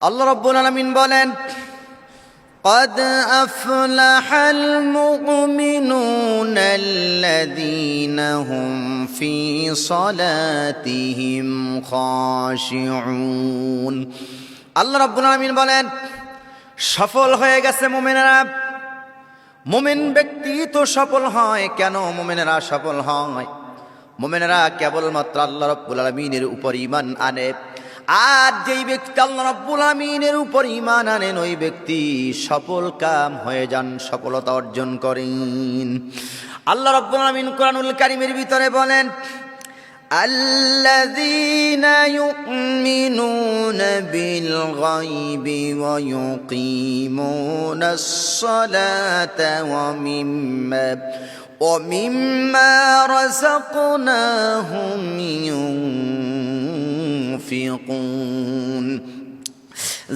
আল্লাহ রাব্বুল আলামিন বলেন, قد أفلح المؤمنون الذين هم في صلاتهم خاشعون। আল্লাহ রাব্বুল আলামিন বলেন, সফল হয়ে গেছে মুমিনেরা। মুমিন ব্যক্তি তো সফল হয়। কেন মুমিনেরা সফল হয়? মুমিনেরা কেবলমাত্র আল্লাহ রাব্বুল আলামিনের উপর ঈমান আনে। আর যেই ব্যক্তি আল্লাহ রাব্বুল আমিনের উপর ঈমান আনেন, ওই ব্যক্তি সফল কাম হয়ে যান, সফলতা অর্জন করেন। আল্লাহ রাব্বুল আমিন কোরআনুল কারীমের ভিতরে বলেন, আল্লাযীনা ইউমিনুনা বিল গায়বি ওয়া ইউকিমুনাস সালাতা ওয়া মিম্মা রাযাকনাহুম ينفقون।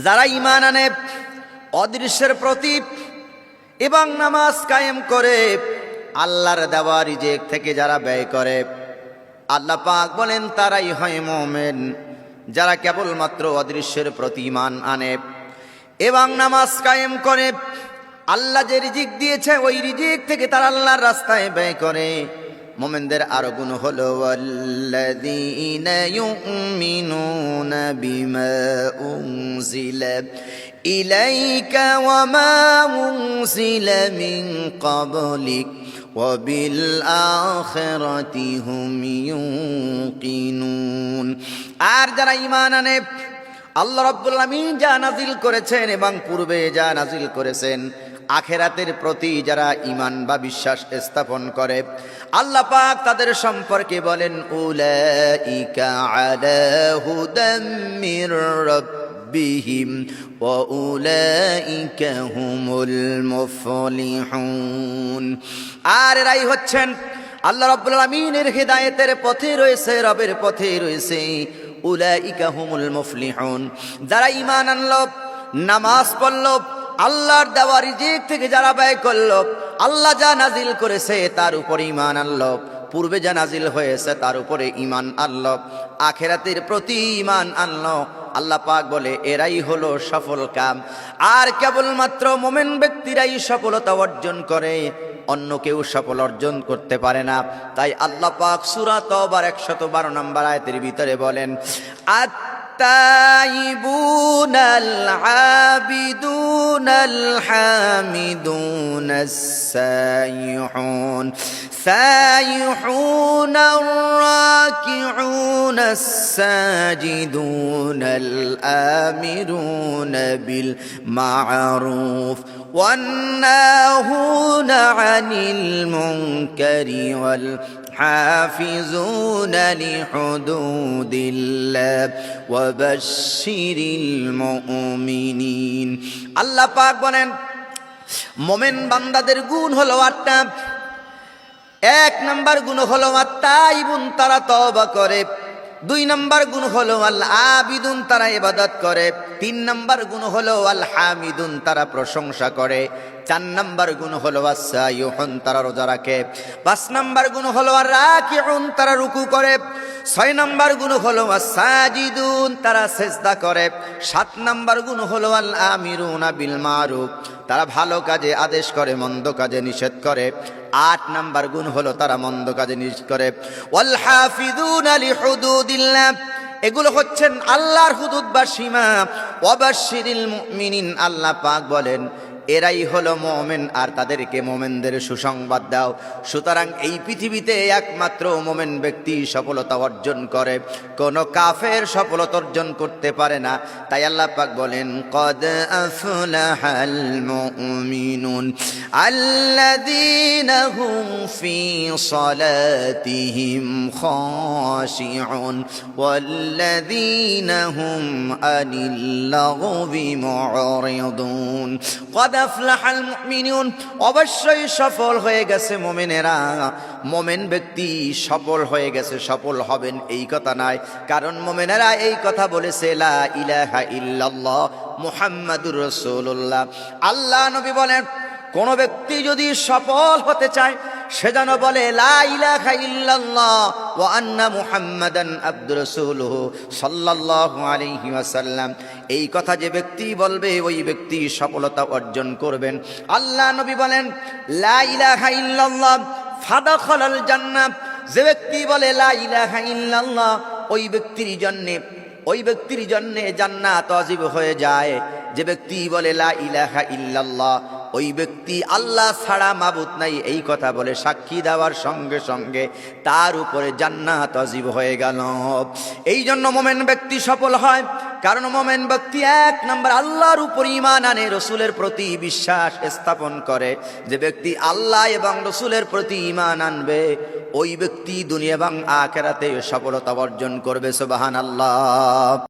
যারা ঈমান আনে অদৃশ্যের প্রতি এবং নামাজ কায়েম করে, আল্লাহর দেওয়া রিজিক থেকে যারা ব্যয় করে, আল্লাহ পাক বলেন তারাই হয় মুমিন। যারা কেবলমাত্র অদৃশ্যের প্রতি ঈমান আনে এবং নামাজ কায়েম করে, আল্লাহ যে রিজিক দিয়েছে ওই রিজিক থেকে তারা আল্লাহর রাস্তায় ব্যয় করে। মুমিনদের আরো গুণ হলো, ওয়াল্লাযীনা ইউমিনুনা বিমা উনজিলা ইলাইকা ওয়া মা উনজিলা মিন ক্বাবলিক ওয়া বিল আখিরাতি হুম ইউকিনুন। আর যারা ঈমান আনে আল্লাহ রাব্বুল আমিন যা নাজিল করেছেন এবং পূর্বে যা নাজিল করেছেন, আখিরাতের প্রতি যারা ঈমান বা বিশ্বাস স্থাপন করে, আল্লাহ পাক তাদের সম্পর্কে বলেন, উলাইকা আলা হুদাম মির রাব্বিহিম ওয়া উলাইকা হুমুল মুফলিহুন। আর এরাই হচ্ছেন আল্লাহ রাব্বুল আমিনের হিদায়াতের পথে রয়েছে, রবের পথে রয়েছে। উলাইকা হুমুল মুফলিহুন। যারা ঈমান আনলো, নামাজ পড়লো, আল্লাহর দেওয়া রিজিক থেকে যারা ব্যয় করলো, আল্লাহ যা নাজিল করেছে তার উপরে ঈমান আনলো, পূর্বে যা নাজিল হয়েছে তার উপরে ঈমান আনলো, আখিরাতের প্রতি ঈমান আনলো, আল্লাহ পাক বলে এরাই হলো সফল কাম। আর কেবলমাত্র মুমিন ব্যক্তিরাই সফলতা অর্জন করে, অন্য কেউ সফল অর্জন করতে পারে না। তাই আল্লাহ পাক সূরা তাওবার 112 নম্বর আয়াতের ভিতরে বলেন, التائبون العابدون الحامدون السائحون الراكعون الساجدون الآمرون بالمعروف والناهون عن المنكر والحافظون لحدود الله وبشر المؤمنين। আল্লাহ পাক বলেন, মুমিন বান্দাদের গুণ হলো 8টা। 1 নাম্বার গুণ হলো আত-তাইবুন, তারা তওবা করে। 2 নাম্বার গুণ হলো আল আবিদুন, তারা ইবাদত করে। 3 নাম্বার গুণ হলো আল হামিদুন, তারা প্রশংসা করে। 4 নাম্বার গুণ হলো আস-সাইয়ুন, তারা রোজা রাখে। 5 নাম্বার গুণ হলো আর-রাকিউন, তারা রুকু করে। 6 নাম্বার গুণ হলো আস-সাজিদুন, তারা সিজদা করে। 7 নাম্বার গুণ হলো আল আমিরুনা বিল মারুফ, তারা ভালো কাজে আদেশ করে, মন্দ কাজে নিষেধ করে। 8 নাম্বার গুণ হলো তারা মন্দ কাজে নিষেধ করে। ওয়াল হাফিজুনা লিহুদুদিল্লাহ, এগুলো হচ্ছেন আল্লাহর হুদুদ বা সীমা। ওয়াবাশশিরিল মুমিনিন, আল্লাহ পাক বলেন এরাই হলো মুমিন, আর তাদেরকে মুমিনদের সুসংবাদ দাও। সুতরাং এই পৃথিবীতে একমাত্র মুমিন ব্যক্তি সফলতা অর্জন করে, কোন কাফের সফলতা অর্জন করতে পারে না। তাই আল্লাহ পাক বলেন, কদ আফলাহাল মুমিনুন আল্লাযীনা হুম ফি সালাতিহিম খাশিউন ওয়াল্লাযীনা হুম আনিল লাগবি মুরিদুন। কদ আফলাহাল মুমিনুন, অবশ্যই সফল হয়ে গেছে মুমিনেরা। মুমিন ব্যক্তি সফল হয়ে গেছে, সফল হবেন এই কথা নয়, কারণ মুমিনেরা এই কথা বলেছে, লা ইলাহা ইল্লাল্লাহ মুহাম্মাদুর রাসূলুল্লাহ। আল্লাহ নবী বলেন, কোন ব্যক্তি যদি সফল হতে চায়, সে যেন বলে লা ইলাহা ইল্লাল্লাহ ওয়া আন্না মুহাম্মাদান আবদুর রাসূলুহু সাল্লাল্লাহু আলাইহি ওয়াসাল্লাম। এই কথা যে ব্যক্তি বলবে ওই ব্যক্তি সফলতা অর্জন করবেন। আল্লাহ নবী বলেন লা ইলাহা ইল্লাল্লাহ ফাদাখালাল জান্নাহ। যে ব্যক্তি বলে লা ইলাহা ইল্লাল্লাহ ওই ব্যক্তির জন্যে জান্নাত ওয়াজিব হয়ে যায়। যে ব্যক্তি বলে লা ইলাহা ইল্লাল্লাহ ওই ব্যক্তি আল্লাহ ছাড়া মাবুদ নাই এই কথা বলে সাক্ষী দেওয়ার সঙ্গে সঙ্গে তার উপরে জান্নাত ওয়াজিব হয়ে গেল। এই জন্য মোমেন ব্যক্তি সফল হয়, কারণ মোমেন ব্যক্তি এক নম্বর আল্লাহর উপর ঈমান আনে, রসুলের প্রতি বিশ্বাস স্থাপন করে। যে ব্যক্তি আল্লাহ এবং রসুলের প্রতি ঈমান আনবে ওই ব্যক্তি দুনিয়া এবং আখিরাতে সফলতা অর্জন করবে। সুবহানাল্লাহ।